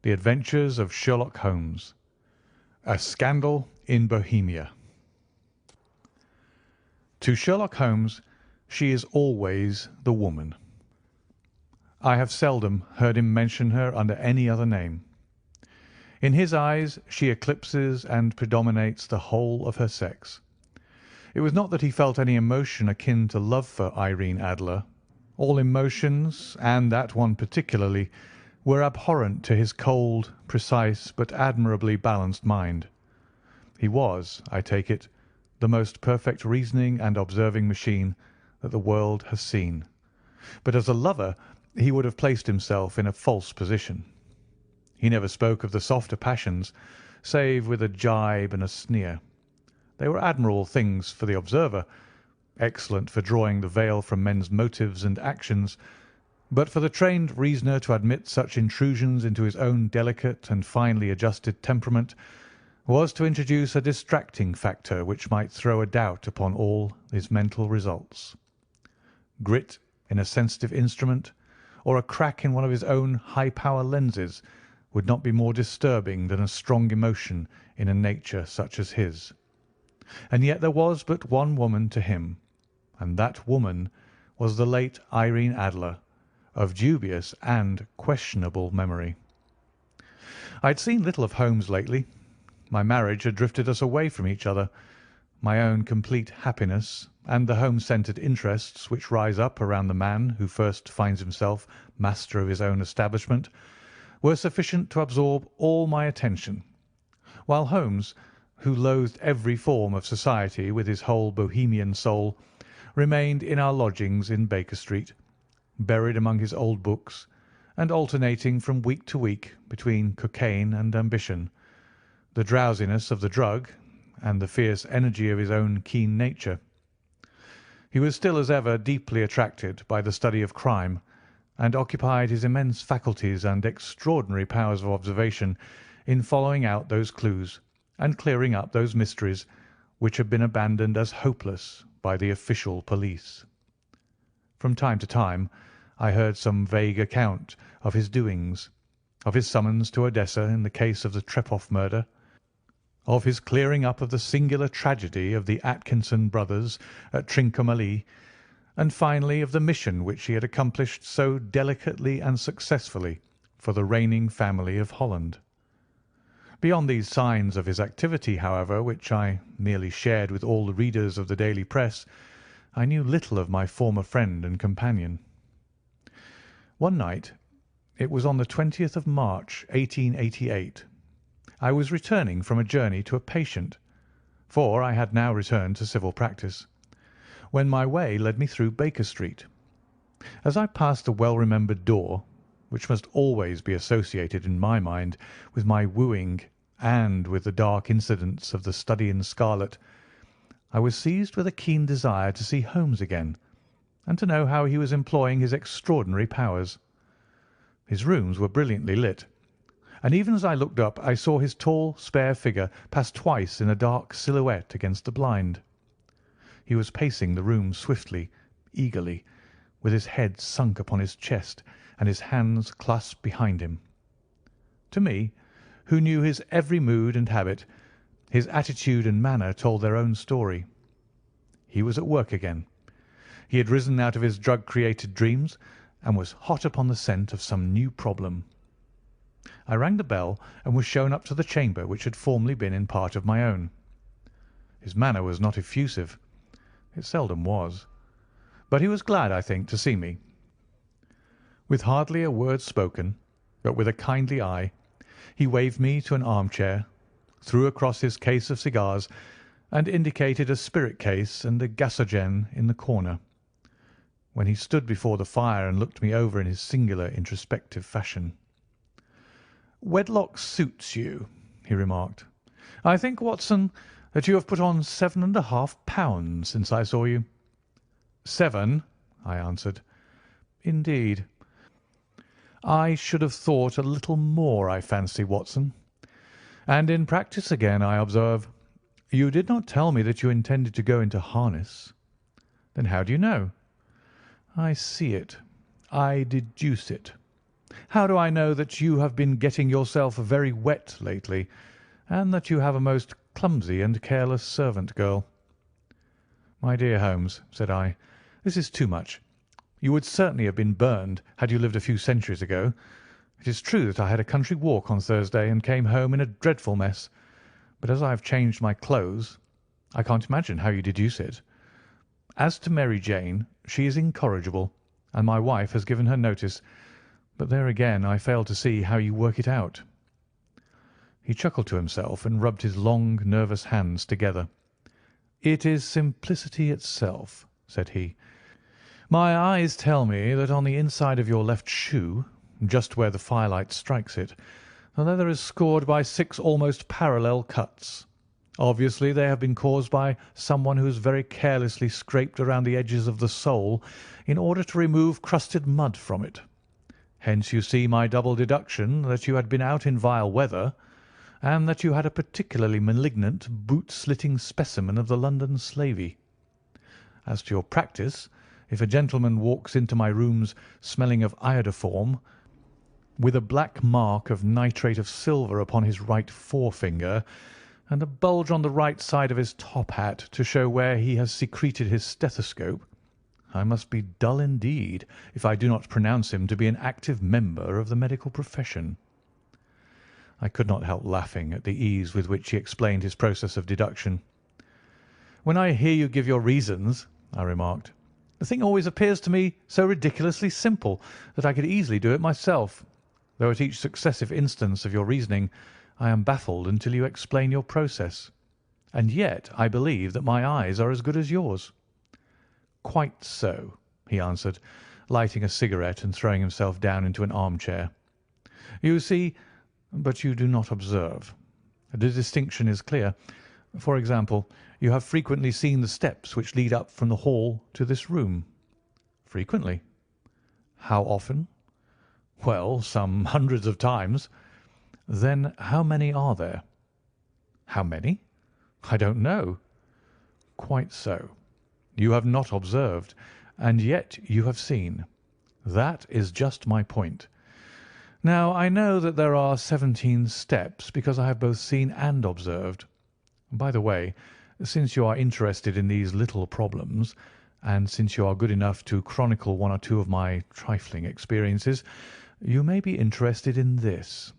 The Adventures of Sherlock Holmes. A Scandal in Bohemia. To Sherlock Holmes, she is always the woman. I have seldom heard him mention her under any other name. In his eyes she eclipses and predominates the whole of her sex. It was not that he felt any emotion akin to love for Irene Adler. All emotions, and that one particularly, were abhorrent to his cold, precise, but admirably balanced mind. He was, I take it, the most perfect reasoning and observing machine that the world has seen. But as a lover he would have placed himself in a false position. He never spoke of the softer passions, save with a gibe and a sneer. They were admirable things for the observer, excellent for drawing the veil from men's motives and actions, but for the trained reasoner to admit such intrusions into his own delicate and finely adjusted temperament was to introduce a distracting factor which might throw a doubt upon all his mental results. Grit in a sensitive instrument, or a crack in one of his own high-power lenses, would not be more disturbing than a strong emotion in a nature such as his. And yet there was but one woman to him, and that woman was the late Irene Adler, of dubious and questionable memory. I had seen little of Holmes lately. My marriage had drifted us away from each other. My own complete happiness, and the home-centred interests which rise up around the man who first finds himself master of his own establishment, were sufficient to absorb all my attention, while Holmes, who loathed every form of society with his whole Bohemian soul, remained in our lodgings in Baker Street, buried among his old books, and alternating from week to week between cocaine and ambition, the drowsiness of the drug and the fierce energy of his own keen nature. He was still as ever deeply attracted by the study of crime, and occupied his immense faculties and extraordinary powers of observation in following out those clues and clearing up those mysteries which had been abandoned as hopeless by the official police. From time to time I heard some vague account of his doings, of his summons to Odessa in the case of the Trepoff murder, of his clearing up of the singular tragedy of the Atkinson brothers at Trincomalee, and finally of the mission which he had accomplished so delicately and successfully for the reigning family of Holland. Beyond these signs of his activity, however, which I merely shared with all the readers of the daily press, I knew little of my former friend and companion. One night, it was on the 20th of March, 1888, I was returning from a journey to a patient, for I had now returned to civil practice, when my way led me through Baker Street. As I passed the well-remembered door, which must always be associated in my mind with my wooing and with the dark incidents of the Study in Scarlet, I was seized with a keen desire to see Holmes again, and to know how he was employing his extraordinary powers. His rooms were brilliantly lit, and even as I looked up I saw his tall, spare figure pass twice in a dark silhouette against the blind. He was pacing the room swiftly, eagerly, with his head sunk upon his chest and his hands clasped behind him. To me, who knew his every mood and habit, his attitude and manner told their own story. He was at work again. He had risen out of his drug-created dreams and was hot upon the scent of some new problem. I rang the bell and was shown up to the chamber which had formerly been in part of my own. His manner was not effusive. It seldom was. But he was glad, I think, to see me. With hardly a word spoken, but with a kindly eye, he waved me to an armchair, threw across his case of cigars, and indicated a spirit case and a gasogen in the corner, when he stood before the fire and looked me over in his singular introspective fashion. "Wedlock suits you," he remarked. "I think, Watson, that you have put on 7½ pounds since I saw you." "7," I answered. "Indeed. I should have thought a little more, I fancy, Watson. And in practice again, I observe. You did not tell me that you intended to go into harness." "Then how do you know?" "I see it. I deduce it. How do I know that you have been getting yourself very wet lately, and that you have a most clumsy and careless servant girl?" "My dear Holmes," said I, "this is too much. You would certainly have been burned had you lived a few centuries ago. It is true that I had a country walk on Thursday and came home in a dreadful mess, but as I have changed my clothes, I can't imagine how you deduce it. As to Mary Jane, she is incorrigible, and my wife has given her notice, but there again I fail to see how you work it out." He chuckled to himself and rubbed his long, nervous hands together. "It is simplicity itself," said he. "My eyes tell me that on the inside of your left shoe, just where the firelight strikes it, the leather is scored by 6 almost parallel cuts. Obviously they have been caused by someone who has very carelessly scraped around the edges of the sole in order to remove crusted mud from it. Hence you see my double deduction that you had been out in vile weather, and that you had a particularly malignant boot-slitting specimen of the London slavey. As to your practice, if a gentleman walks into my rooms smelling of iodoform, with a black mark of nitrate of silver upon his right forefinger, and a bulge on the right side of his top hat to show where he has secreted his stethoscope, I must be dull indeed if I do not pronounce him to be an active member of the medical profession." I could not help laughing at the ease with which he explained his process of deduction. "When I hear you give your reasons," I remarked, "the thing always appears to me so ridiculously simple that I could easily do it myself, though at each successive instance of your reasoning I am baffled until you explain your process. And yet I believe that my eyes are as good as yours." "Quite so," he answered, lighting a cigarette and throwing himself down into an armchair. "You see, but you do not observe. The distinction is clear. For example, you have frequently seen the steps which lead up from the hall to this room?" "Frequently." "How often?" "Well, some hundreds of times." "Then how many are there?" "How many? I don't know." "Quite so. You have not observed, and yet you have seen. That is just my point. Now, I know that there are 17 steps because I have both seen and observed. By the way, since you are interested in these little problems, and since you are good enough to chronicle one or two of my trifling experiences, you may be interested in this."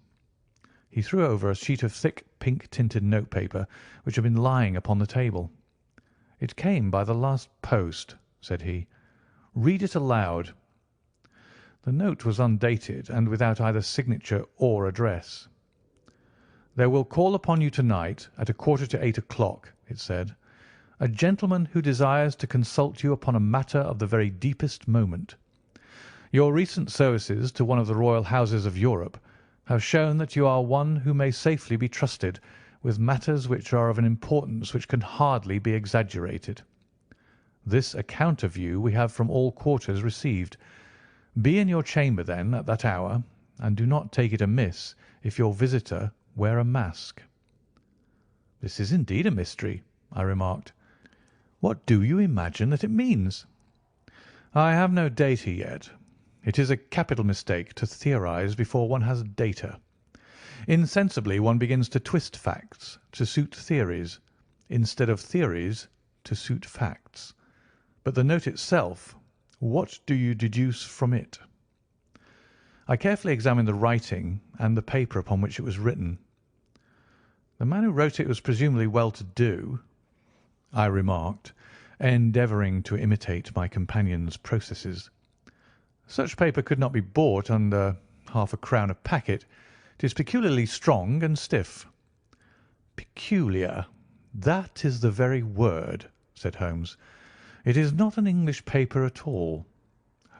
He threw over a sheet of thick pink-tinted notepaper which had been lying upon the table. "It came by the last post," said he. "Read it aloud." The note was undated and without either signature or address. "There will call upon you to-night at 7:45, it said, "a gentleman who desires to consult you upon a matter of the very deepest moment. Your recent services to one of the royal houses of Europe have shown that you are one who may safely be trusted with matters which are of an importance which can hardly be exaggerated. This account of you we have from all quarters received. Be in your chamber, then, at that hour, and do not take it amiss if your visitor wear a mask." "This is indeed a mystery," I remarked. "What do you imagine that it means?" "I have no data yet. It is a capital mistake to theorise before one has data. Insensibly one begins to twist facts to suit theories, instead of theories to suit facts. But the note itself, what do you deduce from it?" I carefully examined the writing and the paper upon which it was written. "The man who wrote it was presumably well-to-do," I remarked, endeavouring to imitate my companion's processes. "Such paper could not be bought under £0.50 a packet. It is peculiarly strong and stiff." "Peculiar. That is the very word," said Holmes. "It is not an English paper at all.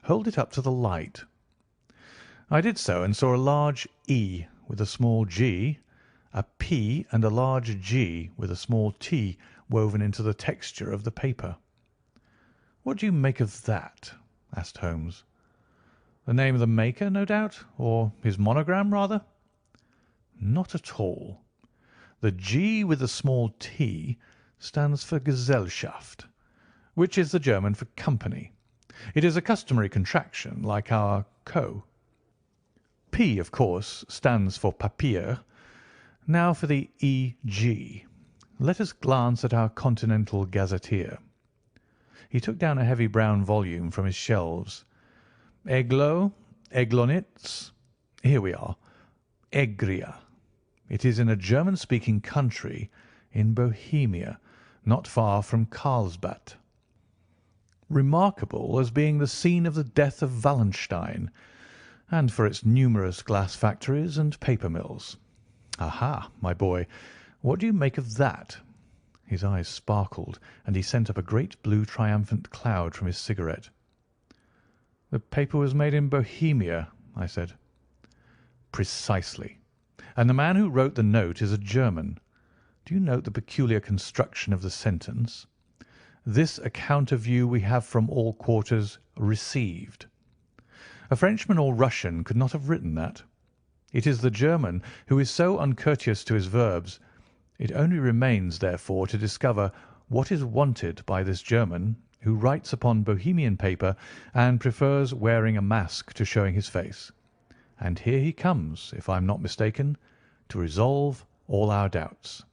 Hold it up to the light." I did so and saw a large E with a small g, a P and a large G with a small t woven into the texture of the paper. "What do you make of that?" asked Holmes. "The name of the maker, no doubt, or his monogram, rather?" "Not at all. The G with the small t stands for Gesellschaft, which is the German for company. It is a customary contraction, like our Co. P, of course, stands for papier. Now for the E.G. Let us glance at our Continental Gazetteer. He took down a heavy brown volume from his shelves. Eglo, Eglonitz. Here we are. Egria. It is in a German-speaking country in Bohemia, not far from Carlsbad. Remarkable as being the scene of the death of Wallenstein, and for its numerous glass factories and paper mills. Aha, my boy, what do you make of that? His eyes sparkled, and he sent up a great blue triumphant cloud from his cigarette. The paper was made in Bohemia, I said. Precisely. And the man who wrote the note is a German. Do you note the peculiar construction of the sentence? This account of you we have from all quarters received. A Frenchman or Russian could not have written that. It is the German who is so uncourteous to his verbs. It only remains, therefore, to discover what is wanted by this German who writes upon Bohemian paper and prefers wearing a mask to showing his face. And here he comes, if I am not mistaken, to resolve all our doubts.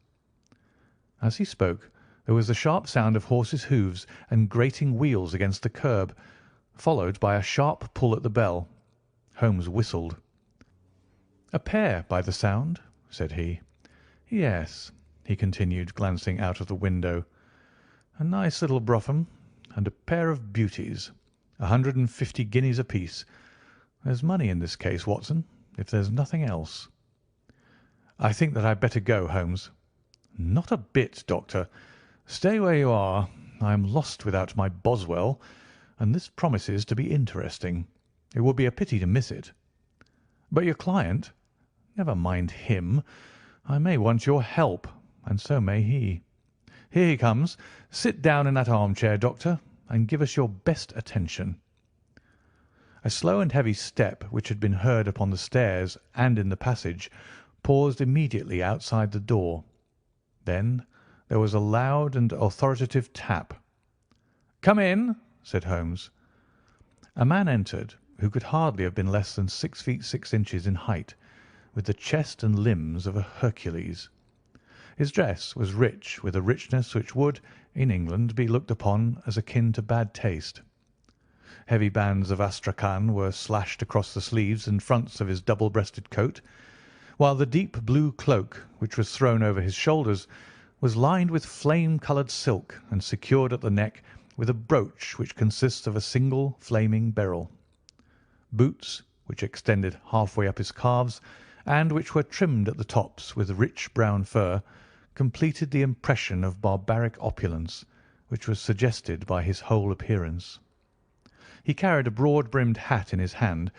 As he spoke, there was the sharp sound of horses' hoofs and grating wheels against the curb, followed by a sharp pull at the bell. Holmes whistled. "A pair, by the sound," said he. "Yes," he continued, glancing out of the window. "A nice little brougham, and a pair of beauties. 150 guineas apiece. There's money in this case, Watson, if there's nothing else." "I think that I'd better go, Holmes." "Not a bit, Doctor. Stay where you are. I am lost without my Boswell, and this promises to be interesting. It would be a pity to miss it." "But your client?" "Never mind him. I may want your help, and so may he. Here he comes. Sit down in that armchair, Doctor, and give us your best attention." A slow and heavy step, which had been heard upon the stairs and in the passage, paused immediately outside the door. Then there was a loud and authoritative tap. "Come in," said Holmes. A man entered who could hardly have been less than 6 feet 6 inches in height, with the chest and limbs of a Hercules. His dress was rich, with a richness which would, in England, be looked upon as akin to bad taste. Heavy bands of astrakhan were slashed across the sleeves and fronts of his double-breasted coat, while the deep blue cloak, which was thrown over his shoulders, was lined with flame-coloured silk and secured at the neck with a brooch which consists of a single flaming beryl. Boots, which extended half-way up his calves, and which were trimmed at the tops with rich brown fur, completed the impression of barbaric opulence which was suggested by his whole appearance. He carried a broad-brimmed hat in his hand,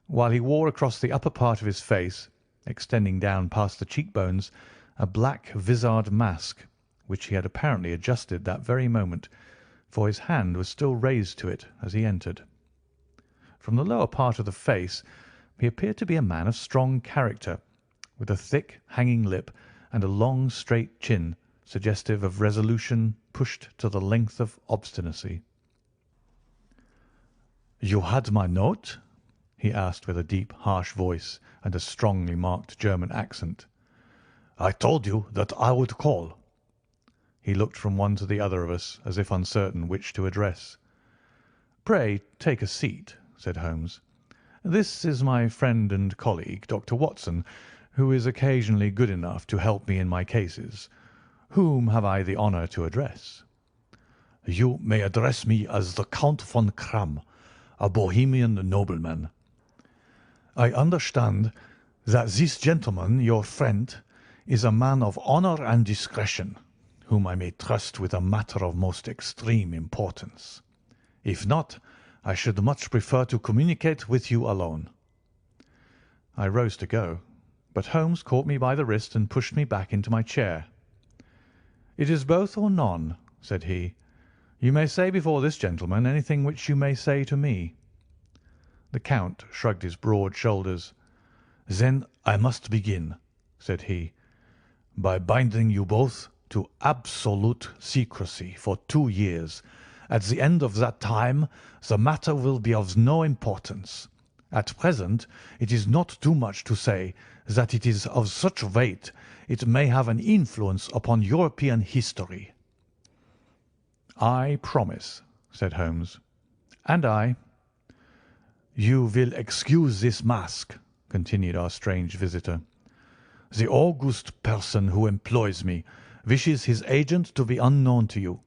while he wore across the upper part of his face, extending down past the cheek-bones, a black vizard mask, which he had apparently adjusted that very moment, for his hand was still raised to it as he entered. From the lower part of the face he appeared to be a man of strong character, with a thick, hanging lip and a long, straight chin, suggestive of resolution pushed to the length of obstinacy. "You had my note?" he asked with a deep, harsh voice and a strongly marked German accent. "I told you that I would call." He looked from one to the other of us, as if uncertain which to address. "Pray take a seat," said Holmes. "This is my friend and colleague, Dr. Watson, who is occasionally good enough to help me in my cases. Whom have I the honour to address?" "You may address me as the Count von Kramm, a Bohemian nobleman." "I understand that this gentleman, your friend, is a man of honour and discretion, whom I may trust with a matter of most extreme importance. If not, I should much prefer to communicate with you alone." I rose to go, but Holmes caught me by the wrist and pushed me back into my chair. "It is both or none," said he. "You may say before this gentleman anything which you may say to me." The Count shrugged his broad shoulders. "Then I must begin," said he, "by binding you both to absolute secrecy for 2 years. At the end of that time the matter will be of no importance, At present, it is not too much to say that it is of such weight it may have an influence upon European history." "I promise," said Holmes. "And I." "You will excuse this mask," continued our strange visitor. "The august person who employs me wishes his agent to be unknown to you,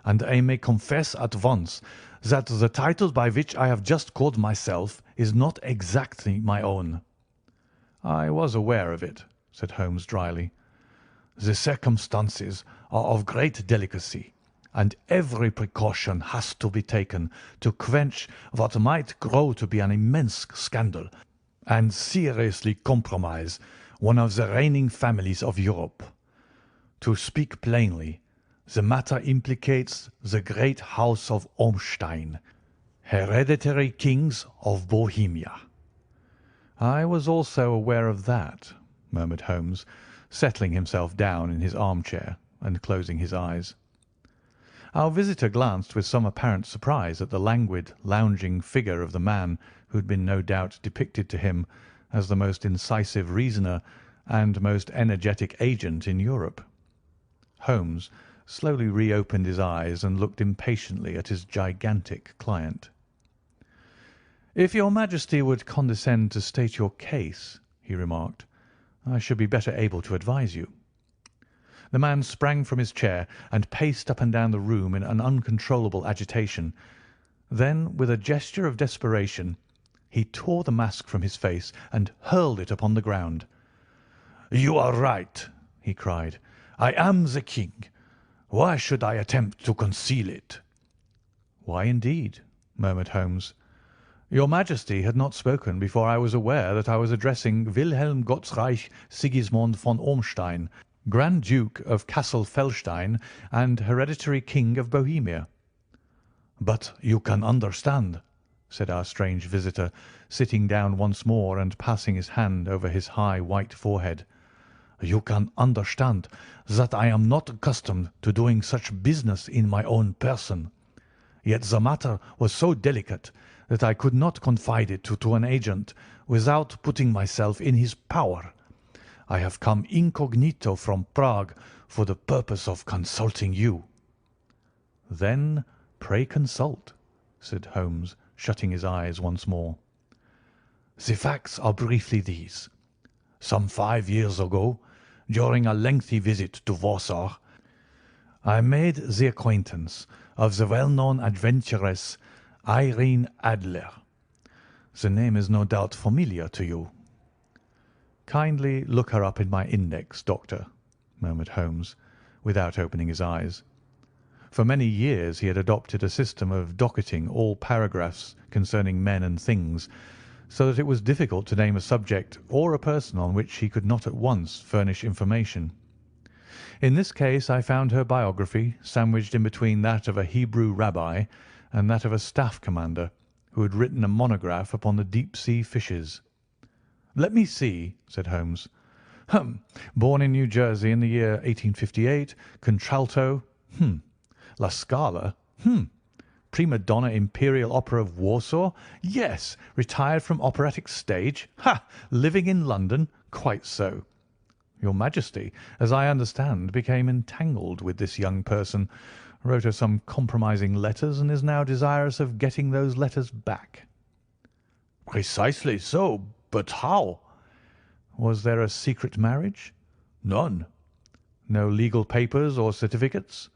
and I may confess at once that the title by which I have just called myself is not exactly my own." "I was aware of it," said Holmes dryly. "The circumstances are of great delicacy, and every precaution has to be taken to quench what might grow to be an immense scandal and seriously compromise one of the reigning families of Europe. To speak plainly, the matter implicates the great house of Ormstein, hereditary kings of Bohemia." "I was also aware of that," murmured Holmes, settling himself down in his armchair and closing his eyes. Our visitor glanced with some apparent surprise at the languid, lounging figure of the man who had been no doubt depicted to him as the most incisive reasoner and most energetic agent in Europe. Holmes slowly reopened his eyes and looked impatiently at his gigantic client. "If your Majesty would condescend to state your case," he remarked, "I should be better able to advise you." The man sprang from his chair and paced up and down the room in an uncontrollable agitation. Then, with a gesture of desperation, he tore the mask from his face and hurled it upon the ground. "You are right," he cried. "I am the king. Why should I attempt to conceal it?" "Why, indeed?" murmured Holmes. "Your Majesty had not spoken before I was aware that I was addressing Wilhelm Gottsreich Sigismund von Ormstein, Grand Duke of Cassel-Felstein and hereditary King of Bohemia." "But you can understand," said our strange visitor, sitting down once more and passing his hand over his high white forehead. "You can understand that I am not accustomed to doing such business in my own person. Yet the matter was so delicate that I could not confide it to an agent without putting myself in his power. I have come incognito from Prague for the purpose of consulting you." "Then pray consult," said Holmes, shutting his eyes once more. "The facts are briefly these. Some 5 years ago, during a lengthy visit to Warsaw, I made the acquaintance of the well-known adventuress Irene Adler. The name is no doubt familiar to you." "Kindly look her up in my index, Doctor," murmured Holmes, without opening his eyes. For many years he had adopted a system of docketing all paragraphs concerning men and things, so that it was difficult to name a subject or a person on which he could not at once furnish information. In this case I found her biography sandwiched in between that of a Hebrew rabbi and that of a staff commander who had written a monograph upon the deep-sea fishes. "Let me see," said Holmes. Born in New Jersey in the year 1858, contralto. La Scala. Prima donna Imperial Opera of Warsaw. Yes. Retired from operatic stage. Living in London. Quite so. Your Majesty, as I understand, became entangled with this young person, wrote her some compromising letters, and is now desirous of getting those letters back." "Precisely so. But how?" "Was there a secret marriage?" "None." "No legal papers or certificates?"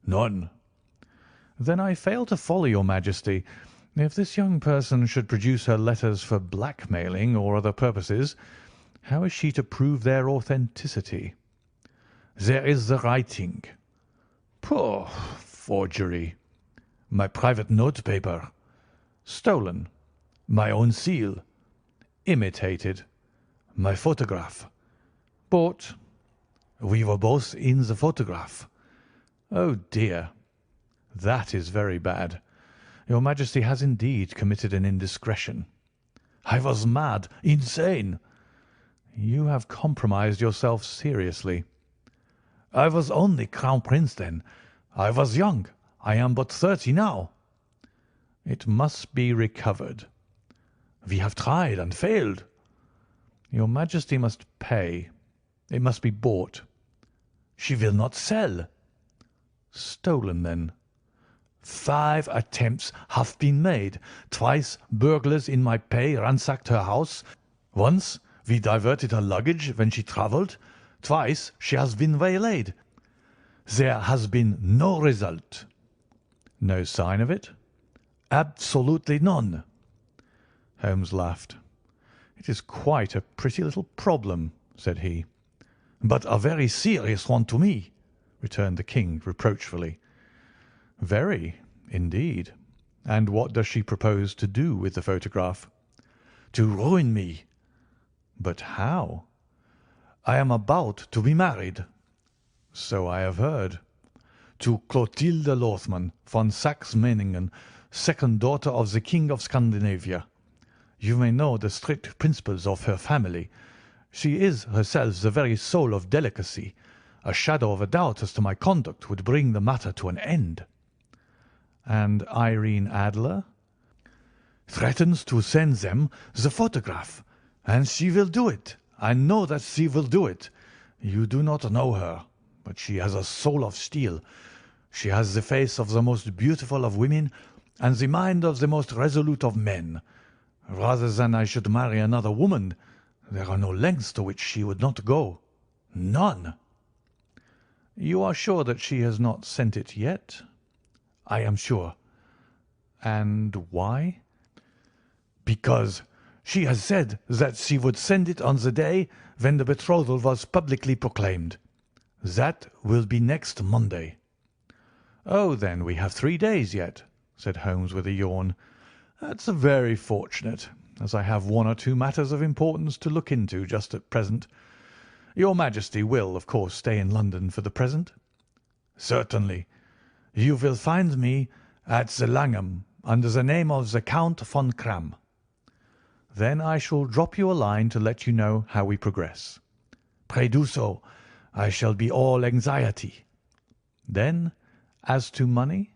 "None." "Then I fail to follow your Majesty. If this young person should produce her letters for blackmailing or other purposes, how is she to prove their authenticity?" "There is the writing." "Poor forgery." "My private notepaper." "Stolen." "My own seal." "Imitated." "My photograph." "Bought." "We were both in the photograph." "Oh dear. That is very bad. Your Majesty has indeed committed an indiscretion." "I was mad, insane." "You have compromised yourself seriously." "I was only Crown Prince then. I was young. I am but 30 now." "It must be recovered." We have tried and failed." "Your Majesty must pay. It must be bought." "She will not sell." "Stolen, then?" "5 attempts have been made. Twice burglars in my pay ransacked her house. Once we diverted her luggage when she travelled. Twice she has been waylaid. There has been no result." "No sign of it?" "Absolutely none." Holmes laughed. "It is quite a pretty little problem," said he. "But a very serious one to me," returned the King reproachfully. "Very, indeed. And what does she propose to do with the photograph?" "To ruin me." "But how?" "I am about to be married." "So I have heard." "To Clotilde Lothman von Saxe-Meiningen, second daughter of the King of Scandinavia. You may know the strict principles of her family. She is herself the very soul of delicacy. A shadow of a doubt as to my conduct would bring the matter to an end." "And Irene Adler?" "Threatens to send them the photograph. And she will do it. I know that she will do it. You do not know her, but she has a soul of steel. She has the face of the most beautiful of women and the mind of the most resolute of men. Rather than I should marry another woman, there are no lengths to which she would not go. None." "You are sure that she has not sent it yet?" "I am sure." "And why?" "Because she has said that she would send it on the day when the betrothal was publicly proclaimed. That will be next Monday." "Oh, then we have 3 days yet," said Holmes with a yawn. "That's very fortunate, as I have 1 or 2 matters of importance to look into just at present. Your Majesty will, of course, stay in London for the present?" "Certainly. You will find me at the Langham under the name of the Count von Kramm." "Then I shall drop you a line to let you know how we progress." "Pray do so. I shall be all anxiety." "Then, as to money?"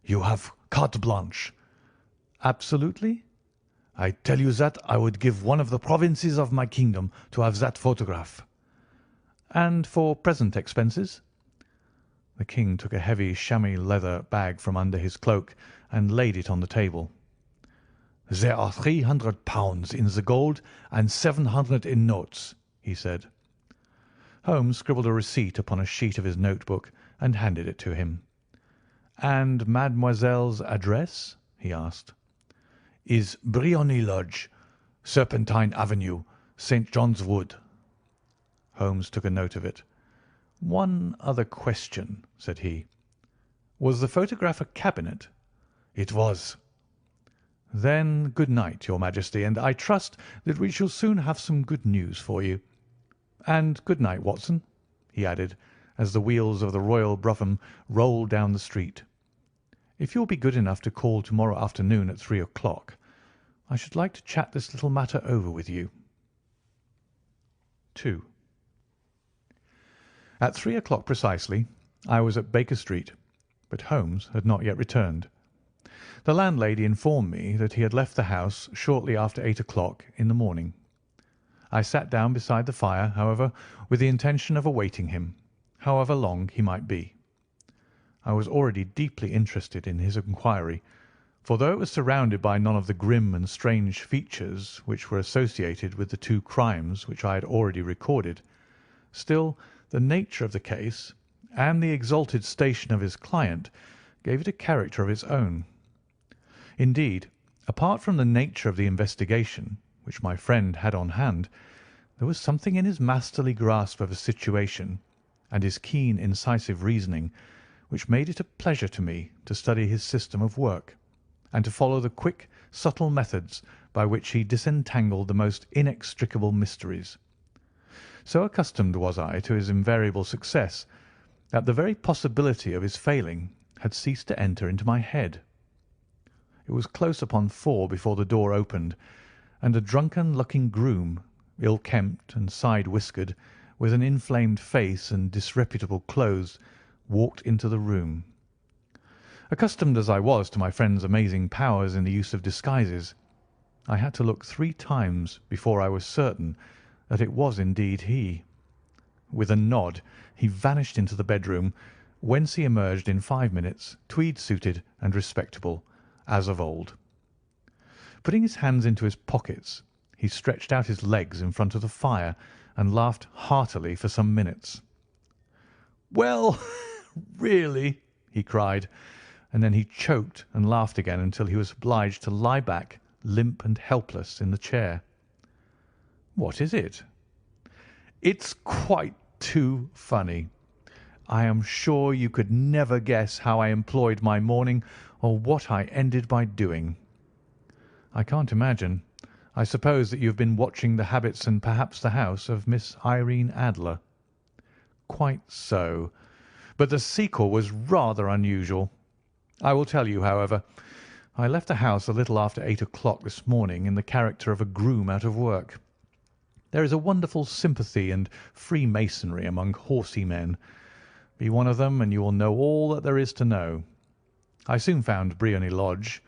"You have carte blanche." "Absolutely?" "I tell you that I would give one of the provinces of my kingdom to have that photograph." "And for present expenses?" The King took a heavy chamois leather bag from under his cloak and laid it on the table. "There are £300 in the gold and 700 in notes," he said. Holmes scribbled a receipt upon a sheet of his notebook and handed it to him. "And mademoiselle's address?" he asked. "Is Briony Lodge, Serpentine Avenue, St. John's Wood." Holmes took a note of it. "One other question," said he. "Was the photograph a cabinet?" "It was." "Then good night, Your Majesty, and I trust that we shall soon have some good news for you. And good night, Watson," he added, as the wheels of the Royal brougham rolled down the street. "If you will be good enough to call to-morrow afternoon at 3 o'clock, I should like to chat this little matter over with you." 2. At 3 o'clock precisely I was at Baker Street, but Holmes had not yet returned. The landlady informed me that he had left the house shortly after 8 o'clock in the morning. I sat down beside the fire, however, with the intention of awaiting him, however long he might be. I was already deeply interested in his inquiry, for though it was surrounded by none of the grim and strange features which were associated with the 2 crimes which I had already recorded, still the nature of the case and the exalted station of his client gave it a character of its own. Indeed, apart from the nature of the investigation which my friend had on hand, there was something in his masterly grasp of a situation and his keen, incisive reasoning which made it a pleasure to me to study his system of work, and to follow the quick, subtle methods by which he disentangled the most inextricable mysteries. So accustomed was I to his invariable success that the very possibility of his failing had ceased to enter into my head. It was close upon 4 before the door opened, and a drunken-looking groom, ill-kempt and side-whiskered, with an inflamed face and disreputable clothes, walked into the room. Accustomed as I was to my friend's amazing powers in the use of disguises, I had to look 3 times before I was certain that it was indeed he. With a nod he vanished into the bedroom, whence he emerged in 5 minutes, tweed-suited and respectable, as of old. Putting his hands into his pockets, he stretched out his legs in front of the fire and laughed heartily for some minutes. "Well, really," he cried, and then he choked and laughed again until he was obliged to lie back, limp and helpless, in the chair. "What is it?" "It's quite too funny. I am sure you could never guess how I employed my morning or what I ended by doing." "I can't imagine. I suppose that you have been watching the habits and perhaps the house of Miss Irene Adler." "Quite so. But the sequel was rather unusual. I will tell you, however. I left the house a little after 8 o'clock this morning in the character of a groom out of work. There is a wonderful sympathy and freemasonry among horsey men. Be one of them, and you will know all that there is to know. I soon found Briony Lodge.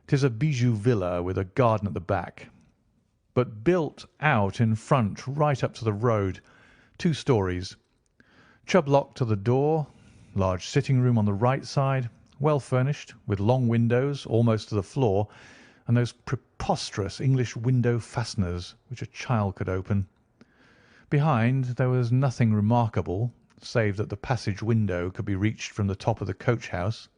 'Tis a bijou villa with a garden at the back, but built out in front right up to the road, 2 stories. Chubb lock to the door, large sitting room on the right side, well furnished, with long windows almost to the floor, and those preposterous English window fasteners which a child could open. Behind there was nothing remarkable, save that the passage window could be reached from the top of the coach house.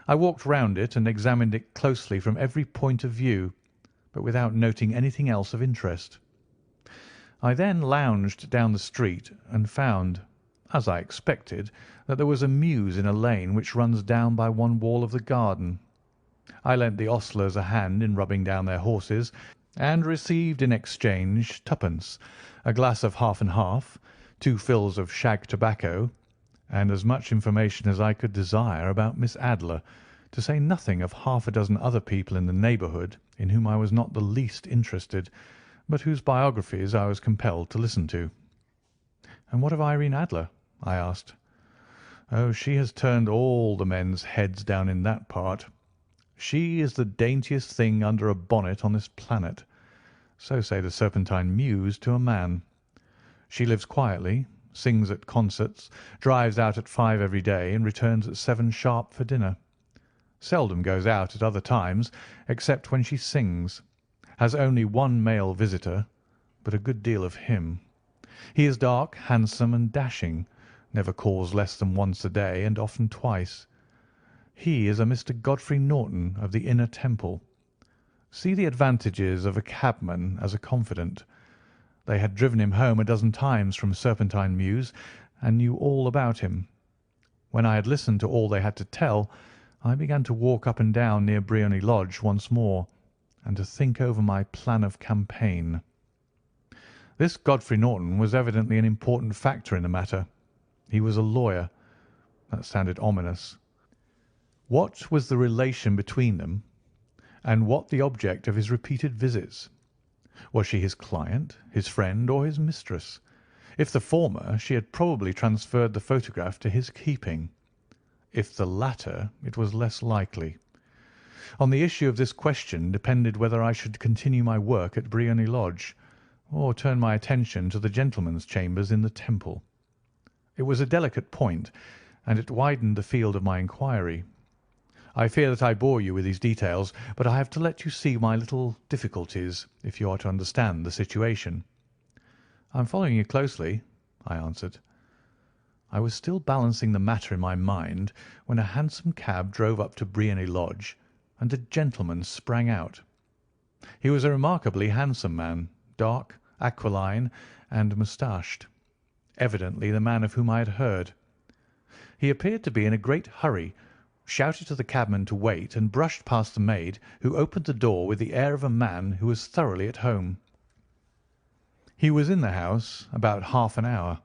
I walked round it and examined it closely from every point of view, but without noting anything else of interest. I then lounged down the street and found, as I expected, that there was a mews in a lane which runs down by one wall of the garden. I lent the ostlers a hand in rubbing down their horses, and received in exchange 2d, a glass of half and half, 2 fills of shag tobacco, and as much information as I could desire about Miss Adler, to say nothing of half a dozen other people in the neighbourhood in whom I was not the least interested, but whose biographies I was compelled to listen to. "And what of Irene Adler?" I asked. "Oh, she has turned all the men's heads down in that part. She is the daintiest thing under a bonnet on this planet. So say the Serpentine Mews to a man. She lives quietly, sings at concerts, drives out at 5 every day, and returns at 7 sharp for dinner. Seldom goes out at other times, except when she sings. Has only 1 male visitor, but a good deal of him. He is dark, handsome, and dashing, never calls less than once a day, and often twice. He is a Mr. Godfrey Norton of the Inner Temple. See the advantages of a cabman as a confidant. They had driven him home a dozen times from Serpentine Mews, and knew all about him. When I had listened to all they had to tell, I began to walk up and down near Briony Lodge once more, and to think over my plan of campaign. This Godfrey Norton was evidently an important factor in the matter. He was a lawyer. That sounded ominous. What was the relation between them, and what the object of his repeated visits? Was she his client, his friend, or his mistress? If the former, she had probably transferred the photograph to his keeping. If the latter, it was less likely. On the issue of this question depended whether I should continue my work at Briony Lodge, or turn my attention to the gentlemen's chambers in the Temple. It was a delicate point, and it widened the field of my inquiry. I fear that I bore you with these details, but I have to let you see my little difficulties if you are to understand the situation. "I am following you closely," I answered. I was still balancing the matter in my mind when a hansom cab drove up to Briony Lodge, and a gentleman sprang out. He was a remarkably handsome man, dark, aquiline, and moustached, evidently the man of whom I had heard. He appeared to be in a great hurry, shouted to the cabman to wait, and brushed past the maid, who opened the door with the air of a man who was thoroughly at home. He was in the house about half an hour,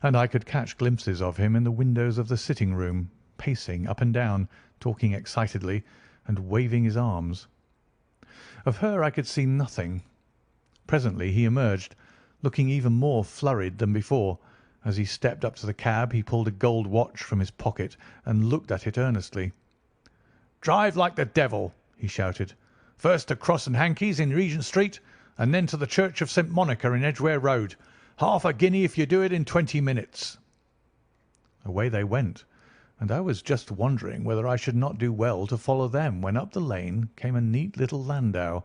and I could catch glimpses of him in the windows of the sitting-room, pacing up and down, talking excitedly, and waving his arms. Of her I could see nothing. Presently he emerged, looking even more flurried than before. As he stepped up to the cab he pulled a gold watch from his pocket and looked at it earnestly. "Drive like the devil!" he shouted. First to Cross and Hankey's in Regent Street, and then to the Church of St. Monica in Edgware Road. Half a guinea if you do it in 20 minutes. Away they went, and I was just wondering whether I should not do well to follow them when up the lane came a neat little landau.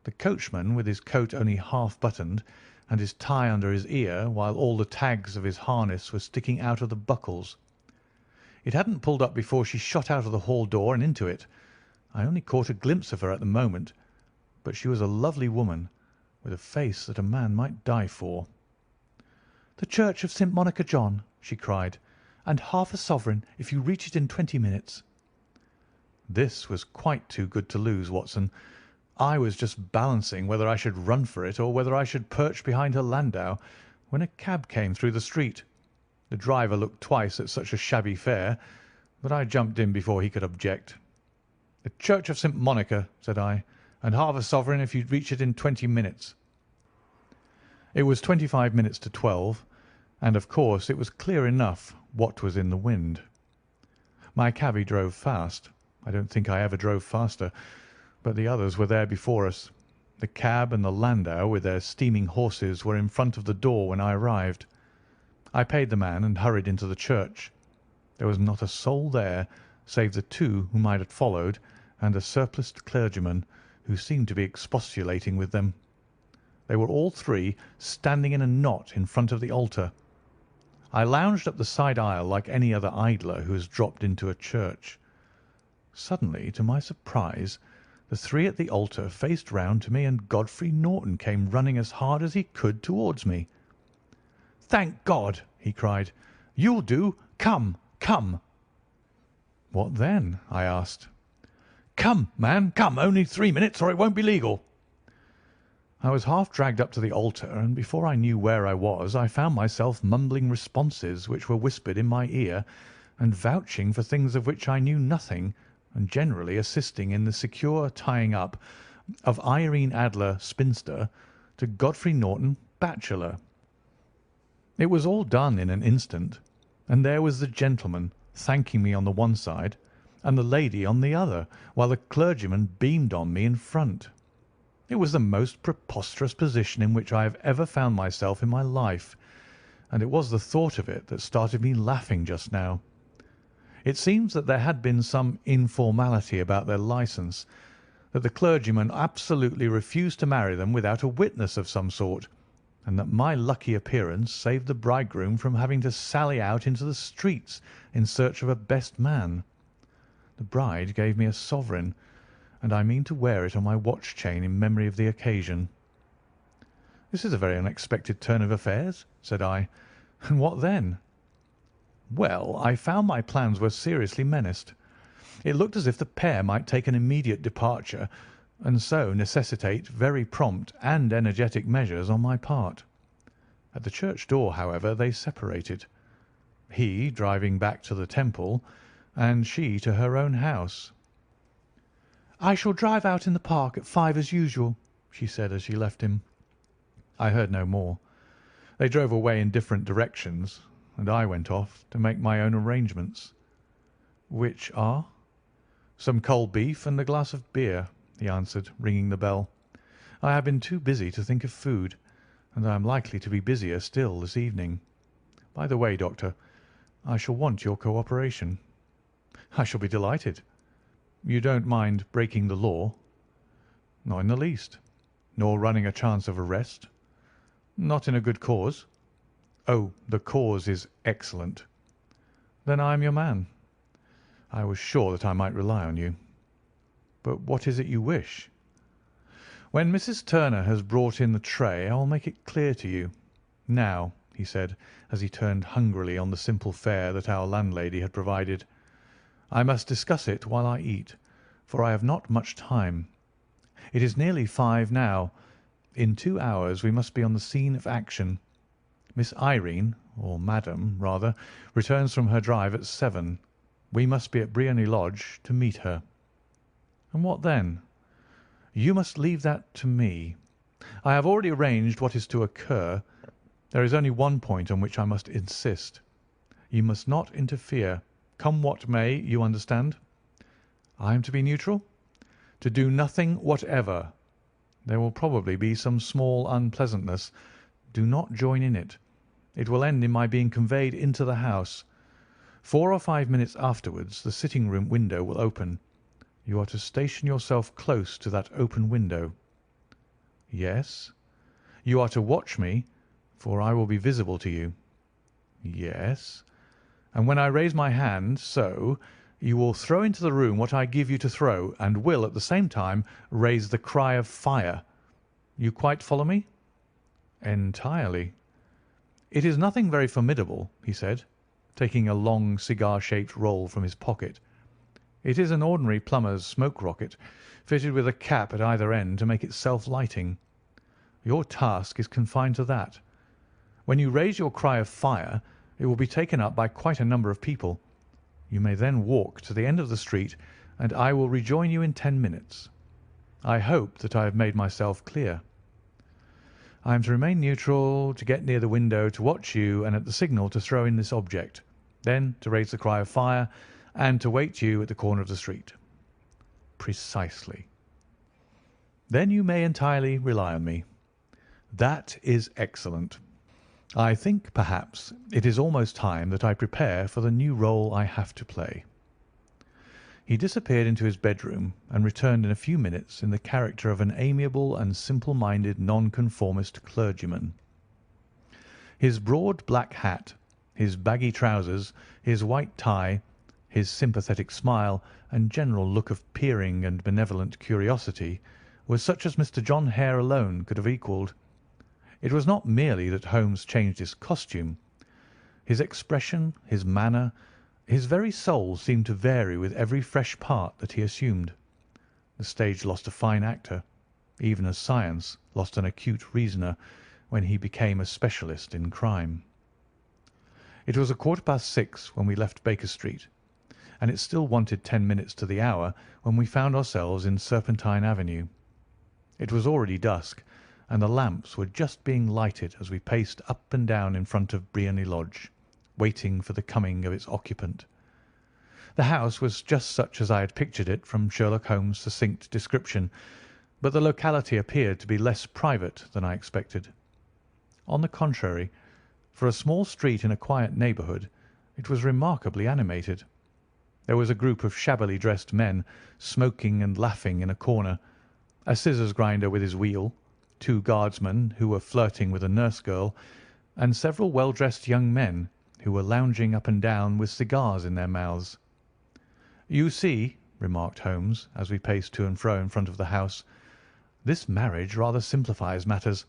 The coachman, with his coat only half buttoned, and his tie under his ear, while all the tags of his harness were sticking out of the buckles. It hadn't pulled up before she shot out of the hall door and into it. I only caught a glimpse of her at the moment, but she was a lovely woman, with a face that a man might die for. "The Church of St. Monica, John," she cried, "and half a sovereign if you reach it in 20 minutes." This was quite too good to lose, Watson. I was just balancing whether I should run for it or whether I should perch behind her landau, when a cab came through the street. The driver looked twice at such a shabby fare, but I jumped in before he could object. "The Church of St. Monica," said I, "and half a sovereign if you reach it in 20 minutes." It was 25 minutes to 12, and of course it was clear enough what was in the wind. My cabby drove fast. I don't think I ever drove faster, but the others were there before us. The cab and the landau with their steaming horses were in front of the door when I arrived. I paid the man and hurried into the church. There was not a soul there save the two whom I had followed and a surpliced clergyman who seemed to be expostulating with them. They were all three standing in a knot in front of the altar. I lounged up the side aisle like any other idler who has dropped into a church. Suddenly, to my surprise, the three at the altar faced round to me, and Godfrey Norton came running as hard as he could towards me. "Thank God!" he cried. "You'll do. Come, come." "What then?" I asked. "Come, man, come. Only 3 minutes, or it won't be legal." I was half dragged up to the altar, and before I knew where I was, I found myself mumbling responses which were whispered in my ear, and vouching for things of which I knew nothing, and generally assisting in the secure tying up of Irene Adler, spinster, to Godfrey Norton, bachelor. It was all done in an instant, and there was the gentleman thanking me on the one side, and the lady on the other, while the clergyman beamed on me in front. It was the most preposterous position in which I have ever found myself in my life, and it was the thought of it that started me laughing just now. It seems that there had been some informality about their licence, that the clergyman absolutely refused to marry them without a witness of some sort, and that my lucky appearance saved the bridegroom from having to sally out into the streets in search of a best man. The bride gave me a sovereign, and I mean to wear it on my watch chain in memory of the occasion. "This is a very unexpected turn of affairs," said I. "And what then?" "Well, I found my plans were seriously menaced. It looked as if the pair might take an immediate departure, and so necessitate very prompt and energetic measures on my part. At the church door, however, they separated, he driving back to the Temple, and she to her own house. "I shall drive out in the park at 5 as usual," she said as she left him. I heard no more. They drove away in different directions, and I went off to make my own arrangements. "Which are?" "Some cold beef and a glass of beer," he answered, ringing the bell. "I have been too busy to think of food, and I am likely to be busier still this evening. By the way, Doctor, I shall want your cooperation." "I shall be delighted." "You don't mind breaking the law?" "Not in the least." "Nor running a chance of arrest?" "Not in a good cause." "Oh, the cause is excellent." "Then I am your man." "I was sure that I might rely on you." "But what is it you wish?" "When Mrs. Turner has brought in the tray I will make it clear to you. Now," he said, as he turned hungrily on the simple fare that our landlady had provided, "I must discuss it while I eat, for I have not much time. It is nearly 5 now. In 2 hours we must be on the scene of action. Miss Irene, or Madam, rather, returns from her drive at 7. We must be at Briony Lodge to meet her." "And what then?" "You must leave that to me. I have already arranged what is to occur. There is only one point on which I must insist. You must not interfere. Come what may, you understand." "I am to be neutral?" To do nothing whatever. There will probably be some small unpleasantness. Do not join in it. It will end in my being conveyed into the house. 4 or 5 minutes afterwards the sitting-room window will open. You are to station yourself close to that open window. Yes. You are to watch me, for I will be visible to you. Yes. And when I raise my hand, so, you will throw into the room what I give you to throw, and will, at the same time, raise the cry of fire. You quite follow me? Entirely. It is nothing very formidable, he said, taking a long cigar-shaped roll from his pocket. It is an ordinary plumber's smoke rocket, fitted with a cap at either end to make it self-lighting. Your task is confined to that. When you raise your cry of fire, it will be taken up by quite a number of people. You may then walk to the end of the street, and I will rejoin you in 10 minutes. I hope that I have made myself clear. I am to remain neutral, to get near the window, to watch you, and at the signal to throw in this object, then to raise the cry of fire, and to wait you at the corner of the street. Precisely. Then you may entirely rely on me. That is excellent. I think, perhaps, it is almost time that I prepare for the new role I have to play. He disappeared into his bedroom and returned in a few minutes in the character of an amiable and simple-minded nonconformist clergyman. His broad black hat, his baggy trousers, his white tie, his sympathetic smile, and general look of peering and benevolent curiosity were such as Mr. John Hare alone could have equalled. It was not merely that Holmes changed his costume. His expression, his manner, his very soul seemed to vary with every fresh part that he assumed. The stage lost a fine actor, even as science lost an acute reasoner when he became a specialist in crime. It was 6:15 when we left Baker Street, and it still wanted 10 minutes to the hour when we found ourselves in Serpentine Avenue. It was already dusk, and the lamps were just being lighted as we paced up and down in front of Briony Lodge, waiting for the coming of its occupant. The house was just such as I had pictured it from Sherlock Holmes' succinct description, but the locality appeared to be less private than I expected. On the contrary, for a small street in a quiet neighbourhood, it was remarkably animated. There was a group of shabbily dressed men smoking and laughing in a corner, a scissors grinder with his wheel, 2 guardsmen who were flirting with a nurse girl, and several well-dressed young men who were lounging up and down with cigars in their mouths. "You see," remarked Holmes, as we paced to and fro in front of the house, "this marriage rather simplifies matters.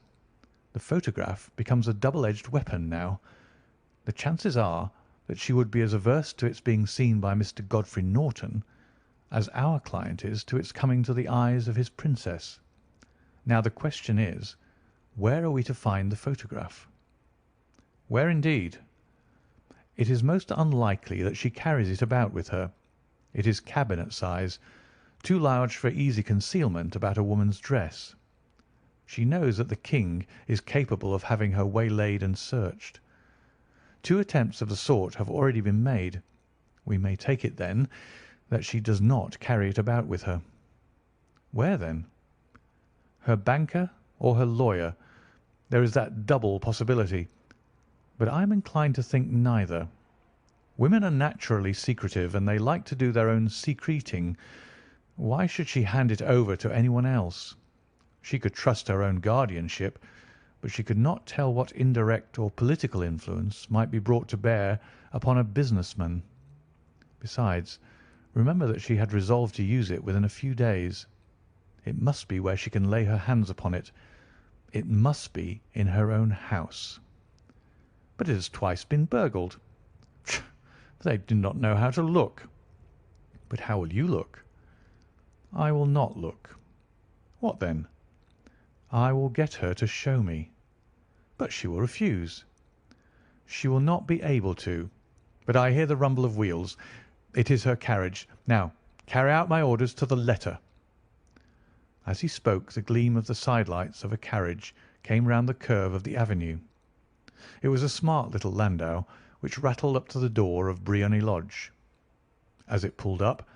The photograph becomes a double-edged weapon now. The chances are that she would be as averse to its being seen by Mr. Godfrey Norton as our client is to its coming to the eyes of his princess. Now the question is, where are we to find the photograph?" "Where indeed?" "It is most unlikely that she carries it about with her. It is cabinet size, too large for easy concealment about a woman's dress. She knows that the king is capable of having her waylaid and searched. 2 attempts of the sort have already been made. We may take it, then, that she does not carry it about with her." "Where, then?" "Her banker or her lawyer. There is that double possibility. But I am inclined to think neither. Women are naturally secretive, and they like to do their own secreting. Why should she hand it over to anyone else? She could trust her own guardianship, but she could not tell what indirect or political influence might be brought to bear upon a businessman. Besides, remember that she had resolved to use it within a few days. It must be where she can lay her hands upon it. It must be in her own house." "But it has twice been burgled." "They do not know how to look." "But how will you look?" "I will not look." "What then?" "I will get her to show me." "But she will refuse." "She will not be able to. But I hear the rumble of wheels. It is her carriage. Now carry out my orders to the letter." As he spoke, the gleam of the sidelights of a carriage came round the curve of the avenue. It was a smart little landau which rattled up to the door of Briony Lodge. As it pulled up,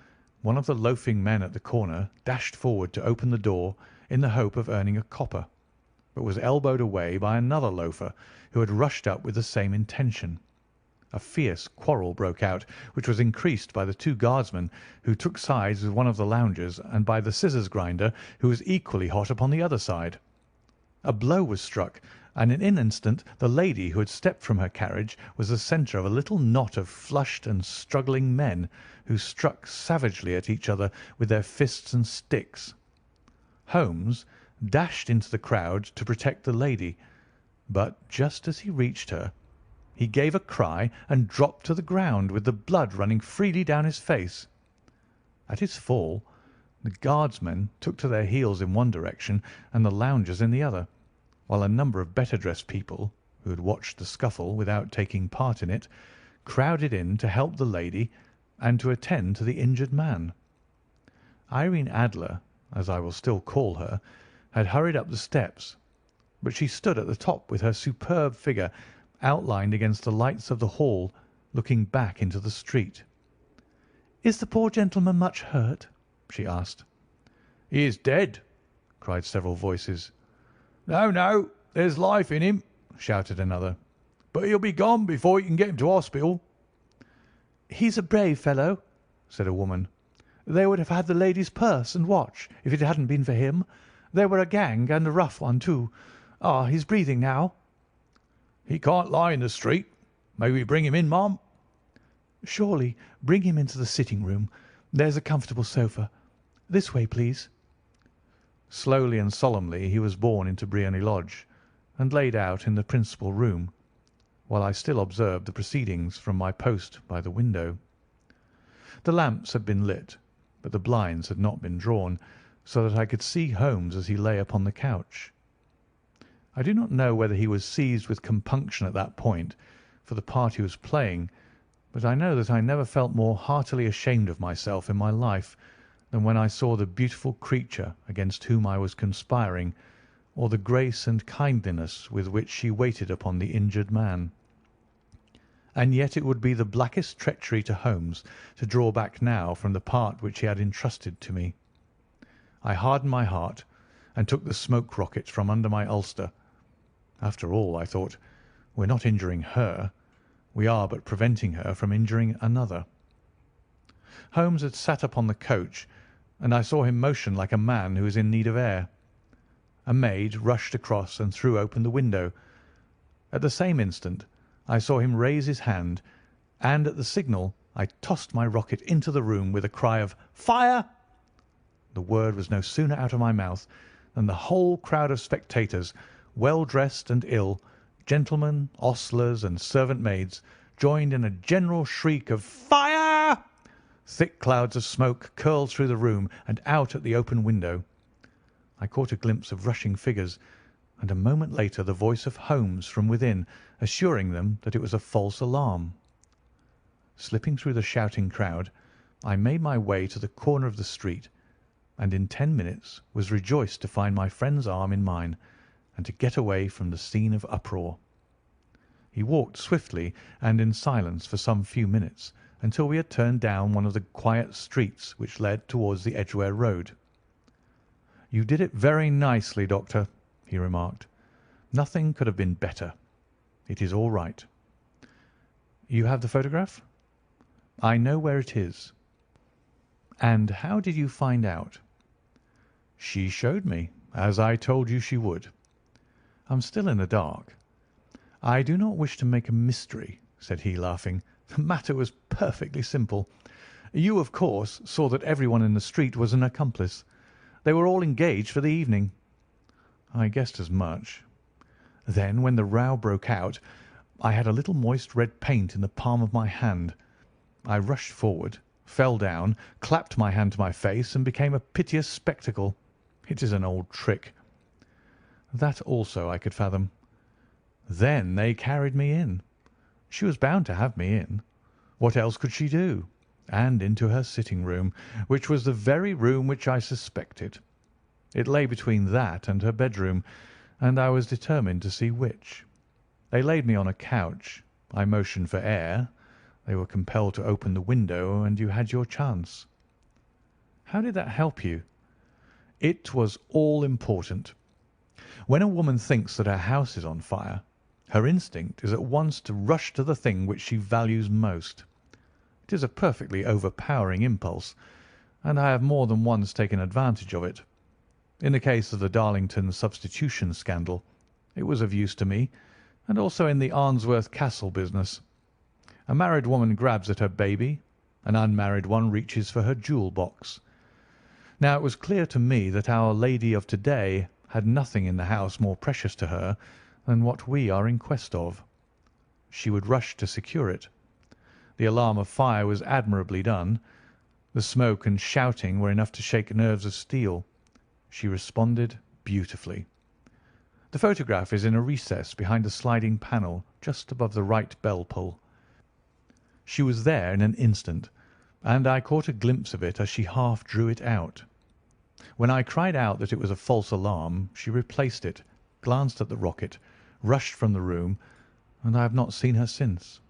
one of the loafing men at the corner dashed forward to open the door in the hope of earning a copper, but was elbowed away by another loafer who had rushed up with the same intention. A fierce quarrel broke out, which was increased by the two guardsmen who took sides with one of the loungers and by the scissors grinder who was equally hot upon the other side. A blow was struck, and in an instant the lady who had stepped from her carriage was the centre of a little knot of flushed and struggling men who struck savagely at each other with their fists and sticks. Holmes dashed into the crowd to protect the lady, but just as he reached her, he gave a cry and dropped to the ground with the blood running freely down his face. At his fall, the guardsmen took to their heels in one direction and the loungers in the other, while a number of better-dressed people, who had watched the scuffle without taking part in it, crowded in to help the lady and to attend to the injured man. Irene Adler, as I will still call her, had hurried up the steps, but she stood at the top with her superb figure outlined against the lights of the hall, looking back into the street. "Is the poor gentleman much hurt?" she asked. "He is dead," cried several voices. "No, no, there's life in him," shouted another. "But he'll be gone before you can get him to hospital." "He's a brave fellow," said a woman. "They would have had the lady's purse and watch if it hadn't been for him. They were a gang, and a rough one, too. Ah, he's breathing now." "He can't lie in the street. May we bring him in, ma'am?" "Surely. Bring him into the sitting-room. There's a comfortable sofa. This way, please." Slowly and solemnly he was borne into Briony Lodge and laid out in the principal room, while I still observed the proceedings from my post by the window. The lamps had been lit, but the blinds had not been drawn, so that I could see Holmes as he lay upon the couch. I do not know whether he was seized with compunction at that point for the part he was playing, but I know that I never felt more heartily ashamed of myself in my life than when I saw the beautiful creature against whom I was conspiring, or the grace and kindliness with which she waited upon the injured man. And yet it would be the blackest treachery to Holmes to draw back now from the part which he had entrusted to me. I hardened my heart and took the smoke rocket from under my ulster. After all, I thought, we're not injuring her. We are but preventing her from injuring another. Holmes had sat upon the coach, and I saw him motion like a man who is in need of air. A maid rushed across and threw open the window. At the same instant I saw him raise his hand, and at the signal I tossed my rocket into the room with a cry of "Fire!" The word was no sooner out of my mouth than the whole crowd of spectators, well dressed and ill, gentlemen, ostlers, and servant maids, joined in a general shriek of "Fire!" Thick clouds of smoke curled through the room and out at the open window. I caught a glimpse of rushing figures, and a moment later the voice of Holmes from within, assuring them that it was a false alarm. Slipping through the shouting crowd, I made my way to the corner of the street, and in 10 minutes was rejoiced to find my friend's arm in mine, and to get away from the scene of uproar. He walked swiftly and in silence for some few minutes, until we had turned down one of the quiet streets which led towards the Edgware Road. "You did it very nicely, Doctor," he remarked. "Nothing could have been better. It is all right." "You have the photograph?" "I know where it is." "And how did you find out?" "She showed me, as I told you she would." "I'm still in the dark." "I do not wish to make a mystery," said he, laughing. "The matter was perfectly simple. You, of course, saw that everyone in the street was an accomplice. They were all engaged for the evening." "I guessed as much." "Then, when the row broke out, I had a little moist red paint in the palm of my hand. I rushed forward, fell down, clapped my hand to my face, and became a piteous spectacle. It is an old trick." "That also I could fathom." "Then they carried me in. She was bound to have me in. What else could she do? And into her sitting-room, which was the very room which I suspected. It lay between that and her bedroom, and I was determined to see which. They laid me on a couch. I motioned for air. They were compelled to open the window, and you had your chance." How did that help you?" "It was all important. When a woman thinks that her house is on fire, her instinct is at once to rush to the thing which she values most. It is a perfectly overpowering impulse, and I have more than once taken advantage of it. In the case of the Darlington substitution scandal, it was of use to me, and also in the Arnsworth Castle business. A married woman grabs at her baby, an unmarried one reaches for her jewel box. Now it was clear to me that our lady of to-day had nothing in the house more precious to her than what we are in quest of. She would rush to secure it. The alarm of fire was admirably done. The smoke and shouting were enough to shake nerves of steel. She responded beautifully. The photograph is in a recess behind a sliding panel just above the right bell pull. She was there in an instant, and I caught a glimpse of it as she half drew it out. When I cried out that it was a false alarm, she replaced it, glanced at the rocket, rushed from the room, and I have not seen her since.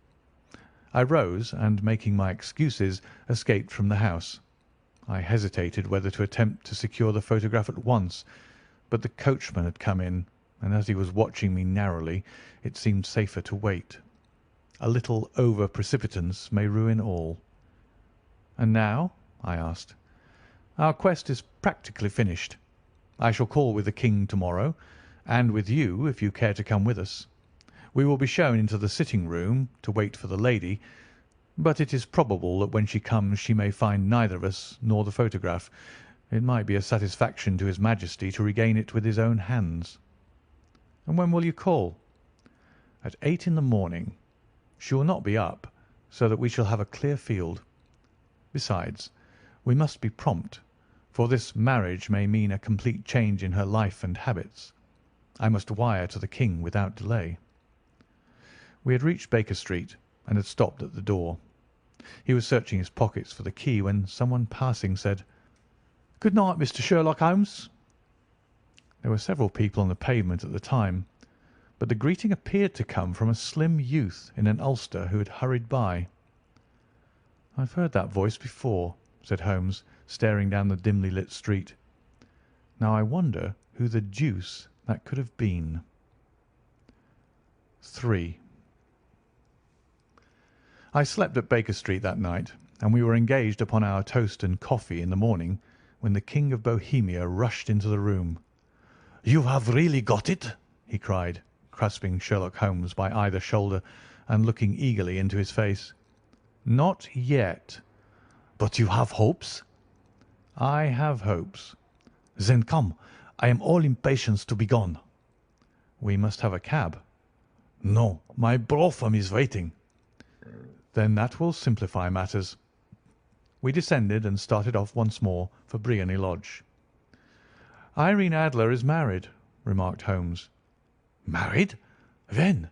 I rose, and making my excuses, escaped from the house. I hesitated whether to attempt to secure the photograph at once, but the coachman had come in, and as he was watching me narrowly, it seemed safer to wait. A little over-precipitance may ruin all. "And now?" I asked. "Our quest is practically finished. I shall call with the King to-morrow, and with you if you care to come with us. We will be shown into the sitting-room to wait for the lady, but it is probable that when she comes she may find neither us nor the photograph. It might be a satisfaction to His Majesty to regain it with his own hands." "And when will you call?" "At 8 in the morning. She will not be up, so that we shall have a clear field. Besides, we must be prompt, for this marriage may mean a complete change in her life and habits. I must wire to the King without delay." We had reached Baker Street and had stopped at the door. He was searching his pockets for the key when someone passing said, "Good night, Mr. Sherlock Holmes." There were several people on the pavement at the time, but the greeting appeared to come from a slim youth in an ulster who had hurried by. "I've heard that voice before," said Holmes, staring down the dimly lit street. "Now I wonder who the deuce that could have been." 3. I slept at Baker Street that night, and we were engaged upon our toast and coffee in the morning when the King of Bohemia rushed into the room. "You have really got it?" he cried, grasping Sherlock Holmes by either shoulder and looking eagerly into his face. "Not yet." "But you have hopes?" "I have hopes." "Then come. I am all impatience to be gone." "We must have a cab." "No, my brougham is waiting." "Then that will simplify matters." We descended and started off once more for Briony Lodge. "Irene Adler is married," remarked Holmes. "Married? When?"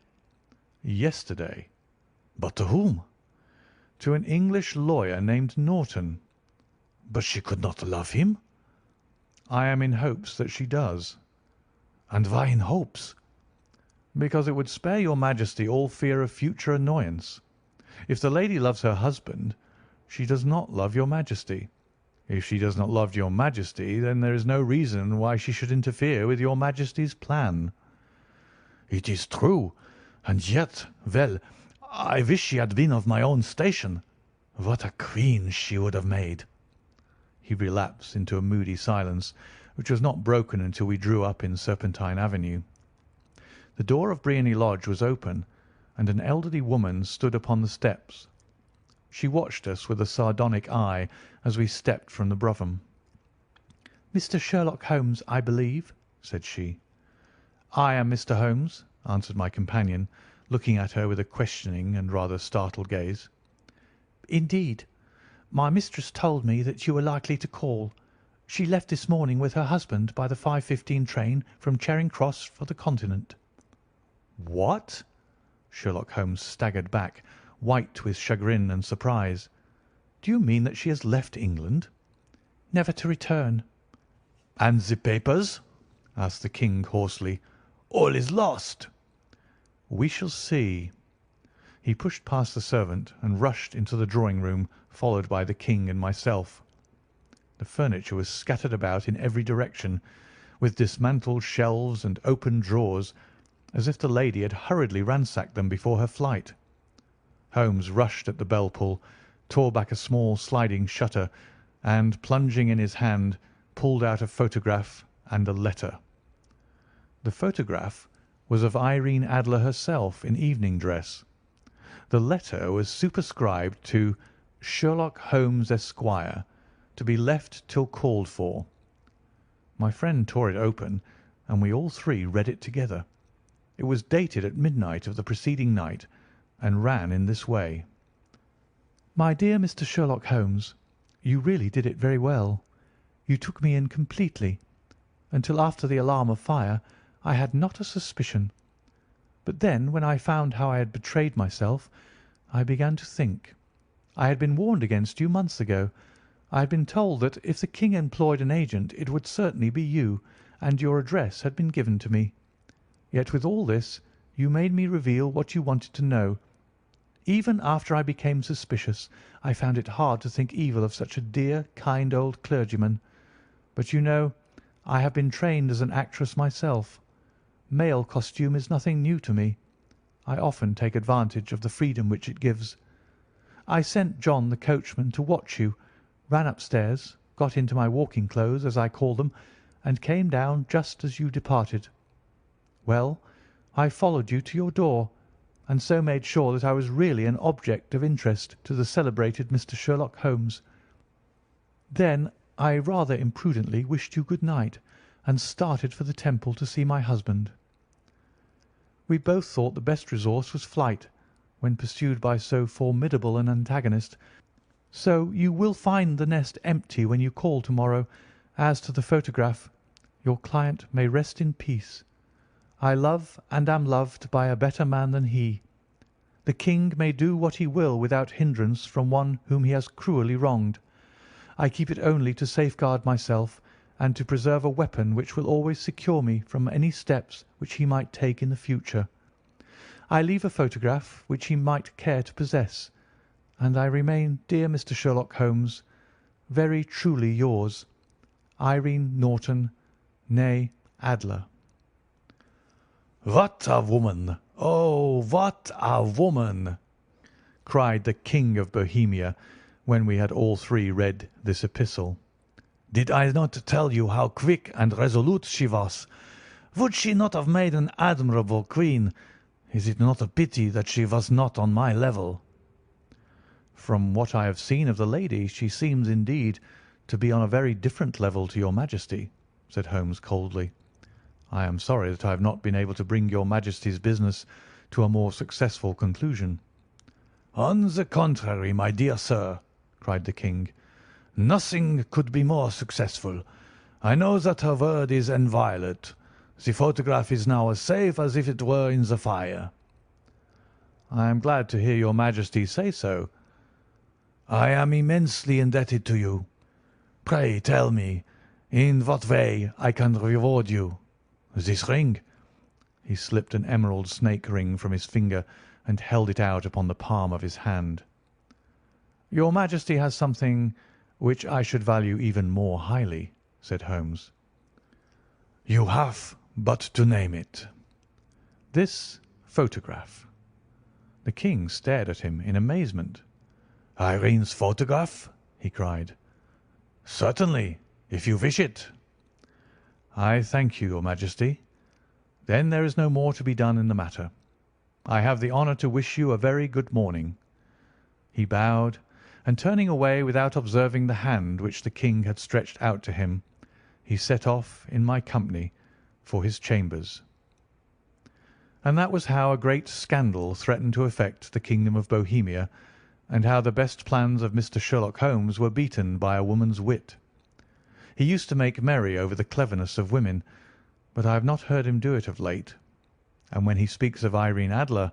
"Yesterday." "But to whom?" "To an English lawyer named Norton." "But she could not love him?" "I am in hopes that she does." "And why in hopes?" "Because it would spare your Majesty all fear of future annoyance. If the lady loves her husband, she does not love your Majesty. If she does not love your Majesty, then there is no reason why she should interfere with your Majesty's plan." "It is true, and yet, well, I wish she had been of my own station. What a queen she would have made!" He relapsed into a moody silence, which was not broken until we drew up in Serpentine Avenue. The door of Briony Lodge was open, and an elderly woman stood upon the steps. She watched us with a sardonic eye as we stepped from the brougham. "Mr. Sherlock Holmes, I believe," said she. "I am Mr. Holmes," answered my companion, looking at her with a questioning and rather startled gaze. "Indeed. My mistress told me that you were likely to call. She left this morning with her husband by the 5:15 train from Charing Cross for the Continent." "What?" Sherlock Holmes staggered back, white with chagrin and surprise. "Do you mean that she has left England?" "Never to return." "And the papers?" asked the King hoarsely. "All is lost." "We shall see." He pushed past the servant and rushed into the drawing-room, followed by the King and myself. The furniture was scattered about in every direction, with dismantled shelves and open drawers, as if the lady had hurriedly ransacked them before her flight. Holmes rushed at the bell pull, tore back a small sliding shutter, and, plunging in his hand, pulled out a photograph and a letter. The photograph was of Irene Adler herself in evening dress. The letter was superscribed to Sherlock Holmes, Esquire, to be left till called for. My friend tore it open, and we all three read it together. It was dated at midnight of the preceding night, and ran in this way: "My dear Mr. Sherlock Holmes, you really did it very well. You took me in completely. Until after the alarm of fire I had not a suspicion. But then, when I found how I had betrayed myself, I began to think. I had been warned against you months ago. I had been told that if the King employed an agent it would certainly be you, and your address had been given to me. Yet with all this you made me reveal what you wanted to know. Even after I became suspicious, I found it hard to think evil of such a dear, kind old clergyman. But you know, I have been trained as an actress myself. Male costume is nothing new to me. I often take advantage of the freedom which it gives. I sent John, the coachman, to watch you, ran upstairs, got into my walking clothes, as I call them, and came down just as you departed. Well, I followed you to your door, and so made sure that I was really an object of interest to the celebrated Mr. Sherlock Holmes. Then I rather imprudently wished you good night, and started for the Temple to see my husband. We both thought the best resource was flight, when pursued by so formidable an antagonist, so you will find the nest empty when you call to-morrow. As to the photograph, your client may rest in peace. I love and am loved by a better man than he. The King may do what he will without hindrance from one whom he has cruelly wronged. I keep it only to safeguard myself, and to preserve a weapon which will always secure me from any steps which he might take in the future. I leave a photograph which he might care to possess, and I remain, dear Mr. Sherlock Holmes, very truly yours, Irene Norton, née Adler." "What a woman! Oh, what a woman!" cried the King of Bohemia, when we had all three read this epistle. "Did I not tell you how quick and resolute she was? Would she not have made an admirable queen? Is it not a pity that she was not on my level?" "From what I have seen of the lady, she seems, indeed, to be on a very different level to your Majesty," said Holmes coldly. "I am sorry that I have not been able to bring your Majesty's business to a more successful conclusion." "On the contrary, my dear sir," cried the King, "nothing could be more successful. I know that her word is inviolate. The photograph is now as safe as if it were in the fire." "I am glad to hear your Majesty say so." "I am immensely indebted to you. Pray tell me in what way I can reward you. This ring?" He slipped an emerald snake ring from his finger and held it out upon the palm of his hand. "Your Majesty has something which I should value even more highly," said Holmes. "You have but to name it." "This photograph." The King stared at him in amazement. "Irene's photograph?" he cried. "Certainly, if you wish it." "I thank you, your Majesty. Then there is no more to be done in the matter. I have the honour to wish you a very good morning." He bowed, and turning away without observing the hand which the King had stretched out to him, he set off in my company for his chambers. And that was how a great scandal threatened to affect the kingdom of Bohemia, and how the best plans of Mr. Sherlock Holmes were beaten by a woman's wit. He used to make merry over the cleverness of women, but I have not heard him do it of late, and when he speaks of Irene Adler,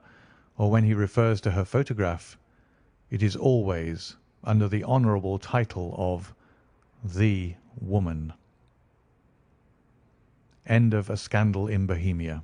or when he refers to her photograph, it is always under the honourable title of the woman. End of A Scandal in Bohemia.